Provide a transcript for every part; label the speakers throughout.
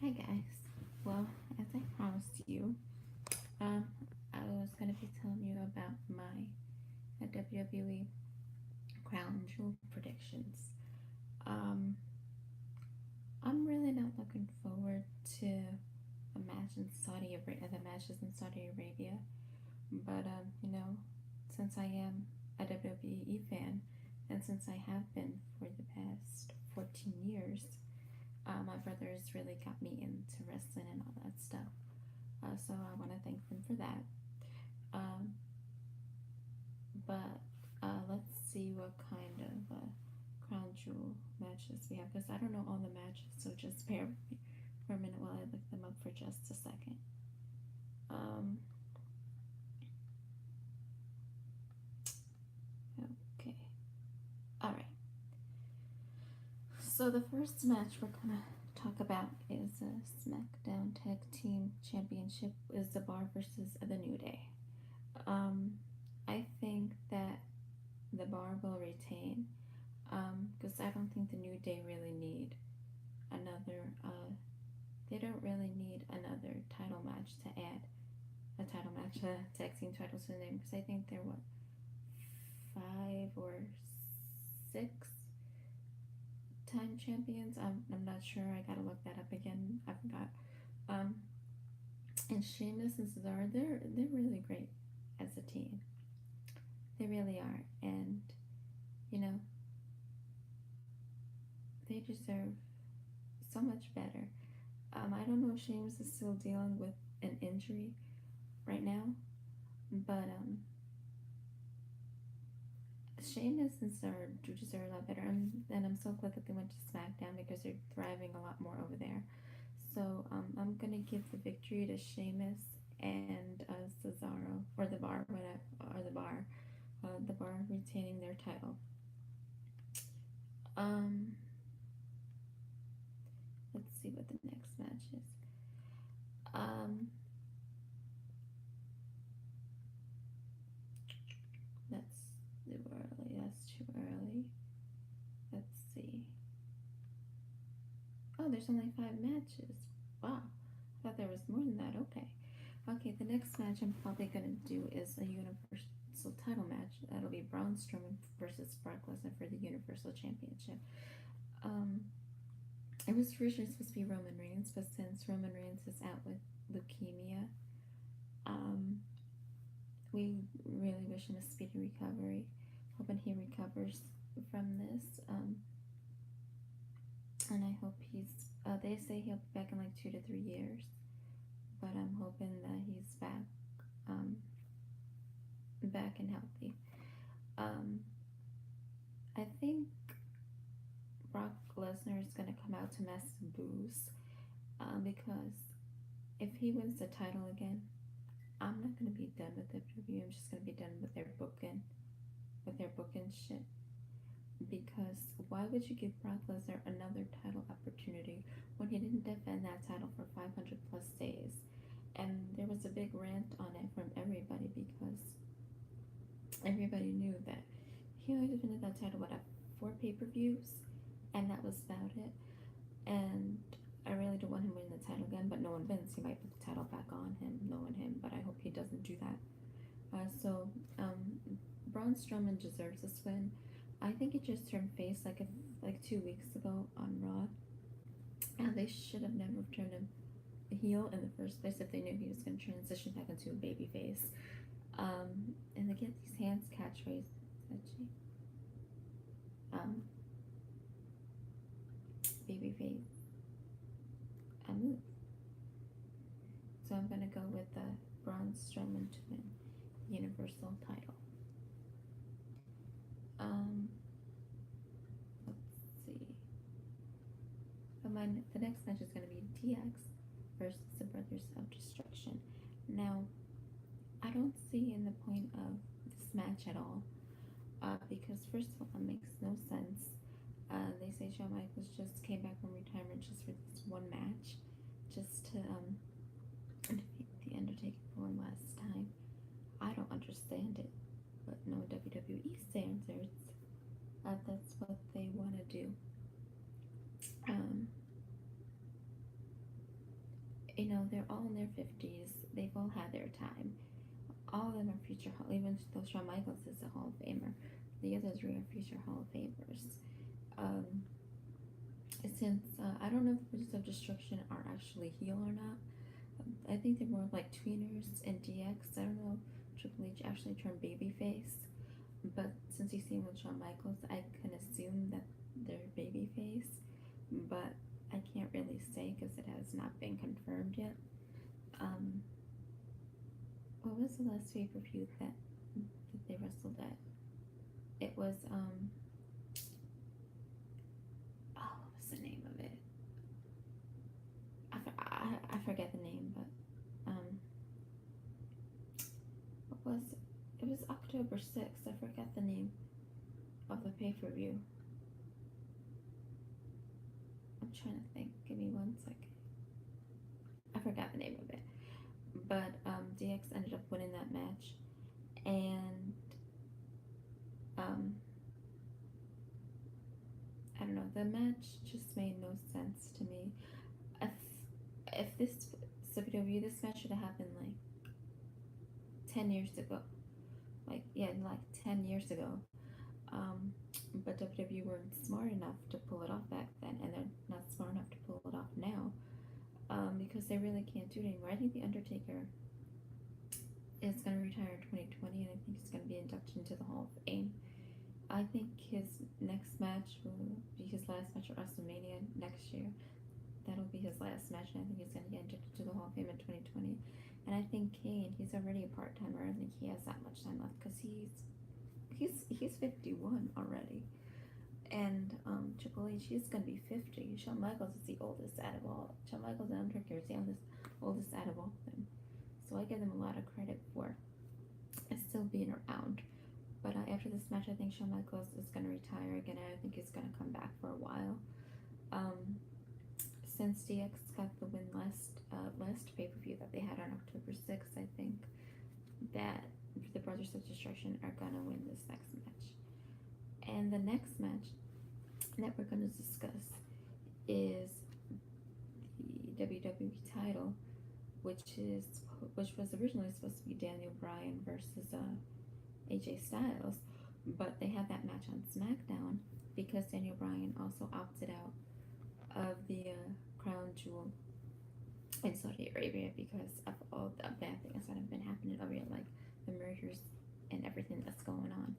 Speaker 1: Hi guys. Well, as I promised you, um, I was gonna be telling you about my WWE Crown Jewel predictions. Um, I'm really not looking forward to the matches in Saudi Arabia, but since I am a WWE fan, and since I have been for the past 14 years, my brother has really got me into wrestling and all that stuff. So I want to thank them for that. Um, but let's see what kind of crown jewel matches we have because I don't know all the matches, so just bear with me for a minute while I look them up for just a second. Um, okay, all right. So the first match we're gonna talk about is a SmackDown Tag Team Championship is the Bar versus the New Day. Um, I think that the Bar will retain because I don't think the New Day really need another. They don't really need another title match to add a title match, tag team titles to the name because I think they're what 5 or 6 time champions. I'm not sure. I gotta look that up again. I forgot. Um, and Sheamus and Cesaro, they're really great as a team. They really are, and you know they deserve so much better. I don't know if Sheamus is still dealing with an injury right now, but Sheamus and Cesaro do deserve a lot better, and I'm so glad that they went to SmackDown because they're thriving a lot more over there. So I'm gonna give the victory to Sheamus and Cesaro, or the Bar, whatever, or the Bar retaining their title. Um, let's see what the next match is. Um, that's too early. That's too early. Let's see. Oh, there's only 5 matches. Wow, I thought there was more than that. Okay. Okay, the next match I'm probably gonna do is a Universal title match. That'll be Braun Strowman versus Brock Lesnar for the Universal Championship. Um, it was originally supposed to be Roman Reigns, but since Roman Reigns is out with leukemia, um, we really wish him a speedy recovery. Hoping he recovers from this. And I hope he's. They say he'll be back in like 2 to 3 years, but I'm hoping that he's back, um, back and healthy. Um, I think Brock Lesnar is gonna come out to mess and booze, because if he wins the title again, I'm not gonna be done with WWE. I'm just gonna be done with their booking shit. Because why would you give Brock Lesnar another title opportunity when he didn't defend that title for 500 plus days? And there was a big rant on it from everybody because everybody knew that he only defended that title, what, at 4 pay-per-views? And that was about it. And I really don't want him winning the title again, but knowing Vince, he might put the title back on him, knowing him, but I hope he doesn't do that. Braun Strowman deserves this win. I think he just turned face like 2 weeks ago on Raw. And they should have never turned him heel in the first place if they knew he was going to transition back into a baby face. And they get these hands catchphrases. Baby face. I move. So I'm gonna go with the Braun Strowman to win Universal title. Let's see. The next match is gonna be DX versus the Brothers of Destruction. Now, I don't see in the point of this match at all, because first of all, it makes no sense. They say Shawn Michaels just came back from retirement just for this one match, just to defeat The Undertaker for one last time. I don't understand it, but no WWE standards. That's what they want to do. You know, they're all in their 50s. They've all had their time. All of them are future Hall. Even though Shawn Michaels is a Hall of Famer, the other three are future Hall of Famers. Um, since I don't know if the Bridges of Destruction are actually heel or not. I think they're more like tweeners and DX. I don't know. Triple H actually turned babyface, but since he's seen with Shawn Michaels, I can assume that they're babyface, but I can't really say because it has not been confirmed yet. Um, what was the last pay per view that they wrestled at? It was oh, what was the name of it? I forget the name, but what was it? It was October 6th. I forget the name of the pay per view. I'm trying to think. Give me one second. I forgot the name of it. But DX ended up winning that match, and um, I don't know. The match just made no sense to me. If if this WWE, this match should have happened like 10 years ago. Like yeah, like 10 years ago. Um, but WWE weren't smart enough to pull it off back then, and they're not smart enough to pull it off now. Because they really can't do it anymore. I think the Undertaker is going to retire in 2020, and I think he's going to be inducted into the Hall of Fame. I think his next match will be his last match at WrestleMania next year. That'll be his last match, and I think he's going to get inducted to the Hall of Fame in 2020. And I think Kane, he's already a part timer. I don't think he has that much time left because he's 51 already. And Triple H, he's going to be 50. Shawn Michaels is the oldest out of all. Shawn Michaels and Undertaker is the oldest out of all of them. So I give them a lot of credit for still being around. But after this match, I think Shawn Michaels is going to retire again. I think he's going to come back for a while. Since DX got the win last pay-per-view that they had on October 6th, I think that the Brothers of Destruction are going to win this next match. And the next match that we're going to discuss is the WWE title, which was originally supposed to be Daniel Bryan versus AJ Styles, but they had that match on SmackDown because Daniel Bryan also opted out of the crown jewel in Saudi Arabia because of all the bad things that have been happening over here, like the murders and everything that's going on.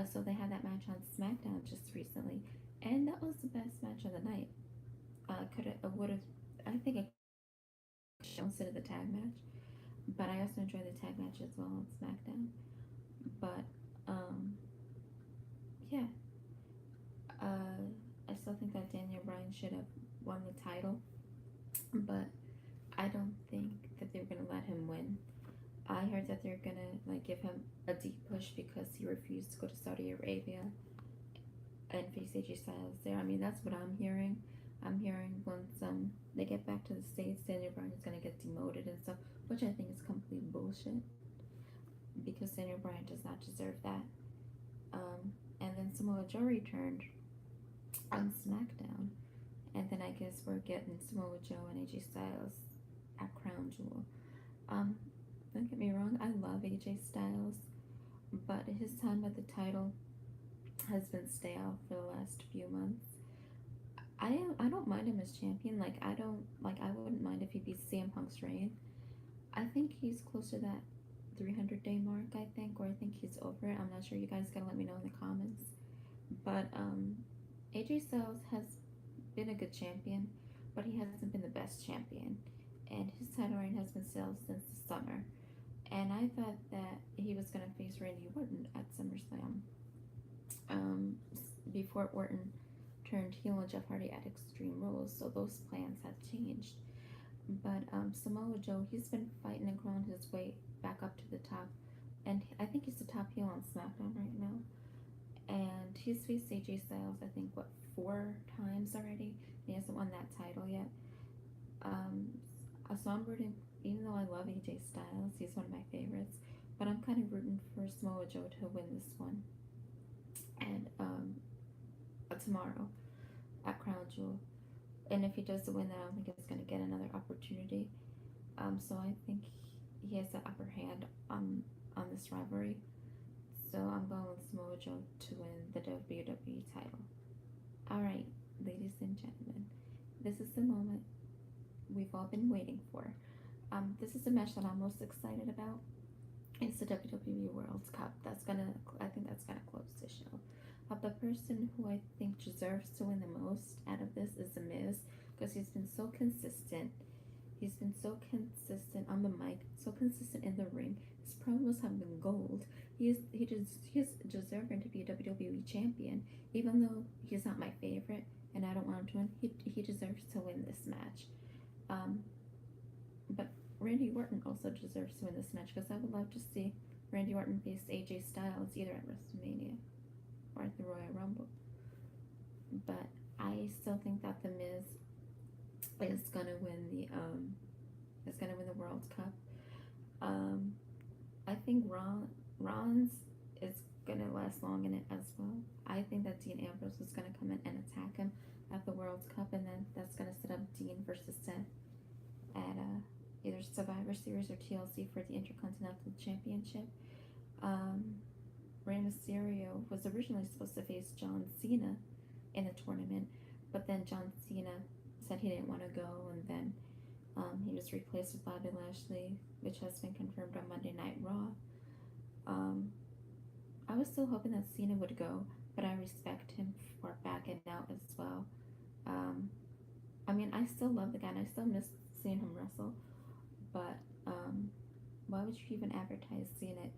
Speaker 1: So they had that match on SmackDown just recently, and that was the best match of the night. I think it consider the tag match, but I also enjoy the tag match as well on SmackDown. But yeah, I still think that Daniel Bryan should have won the title, but I don't think that they're gonna let him win. I heard that they're gonna like give him a deep push because he refused to go to Saudi Arabia and face AJ Styles there. I mean, that's what I'm hearing. I'm hearing once they get back to the States, Daniel Bryan is gonna get demoted and stuff, which I think is complete bullshit because Daniel Bryan does not deserve that. And then Samoa Joe returned on SmackDown, and then I guess we're getting Samoa Joe and AJ Styles at Crown Jewel. Don't get me wrong, I love AJ Styles, but his time at the title has been stale for the last few months. I don't mind him as champion. I wouldn't mind if he beats CM Punk's reign. I think he's close to that 300-day mark. I think, or I think he's over it. I'm not sure. You guys gotta let me know in the comments. But AJ Styles has been a good champion, but he hasn't been the best champion. And his title reign has been stale since the summer. And I thought that he was gonna face Randy Orton at SummerSlam. Before Orton turned heel on Jeff Hardy at Extreme Rules, so those plans have changed. But Samoa Joe, he's been fighting and growing his way back up to the top, and I think he's the top heel on SmackDown right now. And he's faced AJ Styles, I think, 4 times already. He hasn't won that title yet. So I'm rooting, even though I love AJ Styles, he's one of my favorites, but I'm kind of rooting for Samoa Joe to win this one. And tomorrow at Crown Jewel. And if he does win that, I don't think he's going to get another opportunity. So I think he has the upper hand on this rivalry. So I'm going with Samoa Joe to win the WWE title. All right, ladies and gentlemen, this is the moment we've all been waiting for. This is the match that I'm most excited about. It's the WWE World Cup. I think that's gonna close the show. The person who I think deserves to win the most out of this is The Miz, because he's been so consistent. He's been so consistent on the mic, so consistent in the ring. His promos have been gold. He's deserving to be a WWE champion, even though he's not my favorite, and I don't want him to win. He deserves to win this match. Um, but Randy Orton also deserves to win this match, because I would love to see Randy Orton face AJ Styles either at WrestleMania or at the Royal Rumble. But I still think that The Miz is gonna win the World Cup. Um, I think Rollins is gonna last long in it as well. I think that Dean Ambrose is gonna come in and attack him at the World Cup, and then that's gonna set up Dean versus Seth at either Survivor Series or TLC for the Intercontinental Championship. Um, Rey Mysterio was originally supposed to face John Cena in the tournament, but then John Cena said he didn't want to go, and then he was replaced with Bobby Lashley, which has been confirmed on Monday Night Raw. I was still hoping that Cena would go, but I respect him for backing out as well. Um, I mean, I still love the guy, and I still miss seeing him wrestle, but why would you even advertise Cena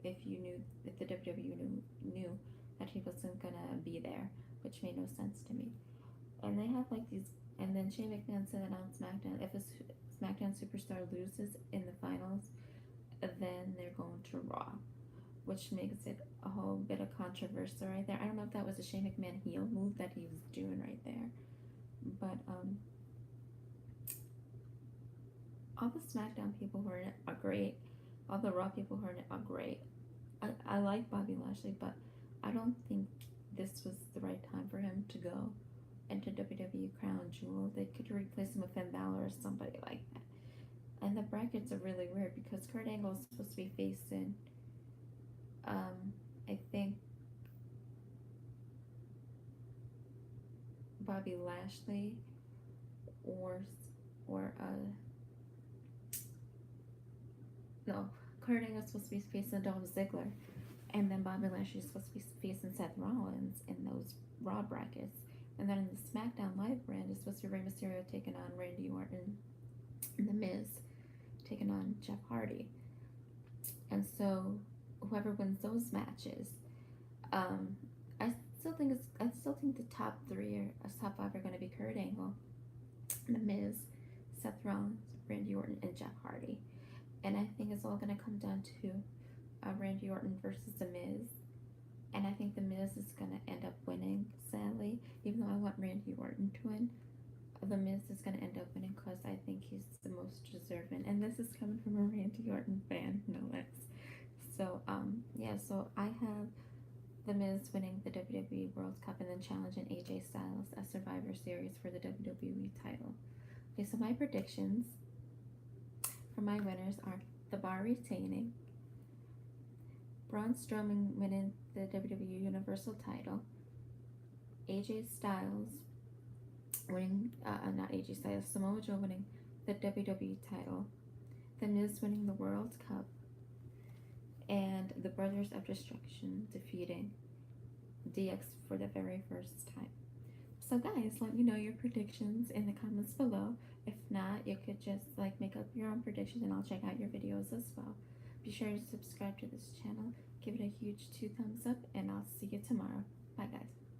Speaker 1: if you knew if the WWE knew that he wasn't gonna be there, which made no sense to me. And they have like these, and then Shane McMahon said that on SmackDown, if a SmackDown superstar loses in the finals, then they're going to Raw, which makes it a whole bit of controversy right there. I don't know if that was a Shane McMahon heel move that he was doing right there, but all the SmackDown people who are in it are great. All the Raw people who are in it are great. I like Bobby Lashley, but I don't think this was the right time for him to go into WWE Crown Jewel. They could replace him with Finn Balor or somebody like that. And the brackets are really weird because Kurt Angle is supposed to be facing, I think, Bobby Lashley or or no, Kurt Angle is supposed to be facing Dolph Ziggler, and then Bobby Lashley is supposed to be facing Seth Rollins in those Raw brackets. And then in the SmackDown Live brand, it's supposed to be Rey Mysterio taking on Randy Orton, and The Miz taking on Jeff Hardy. And so, whoever wins those matches, um, I still think the top three or top five are going to be Kurt Angle, The Miz, Seth Rollins, Randy Orton, and Jeff Hardy. And I think it's all going to come down to Randy Orton versus The Miz. And I think The Miz is going to end up winning, sadly. Even though I want Randy Orton to win, The Miz is going to end up winning because I think he's the most deserving. And this is coming from a Randy Orton fan, no less. So, so I have The Miz winning the WWE World Cup and then challenging AJ Styles at Survivor Series for the WWE title. Okay, so my predictions for my winners are The Bar retaining, Braun Strowman winning the WWE Universal title, AJ Styles winning, not AJ Styles, Samoa Joe winning the WWE title, The Miz winning the World Cup, and the Brothers of Destruction defeating DX for the very first time. So guys, let me know your predictions in the comments below. If not, you could just make up your own predictions and I'll check out your videos as well. Be sure to subscribe to this channel, give it a huge 2 thumbs up, and I'll see you tomorrow. Bye guys.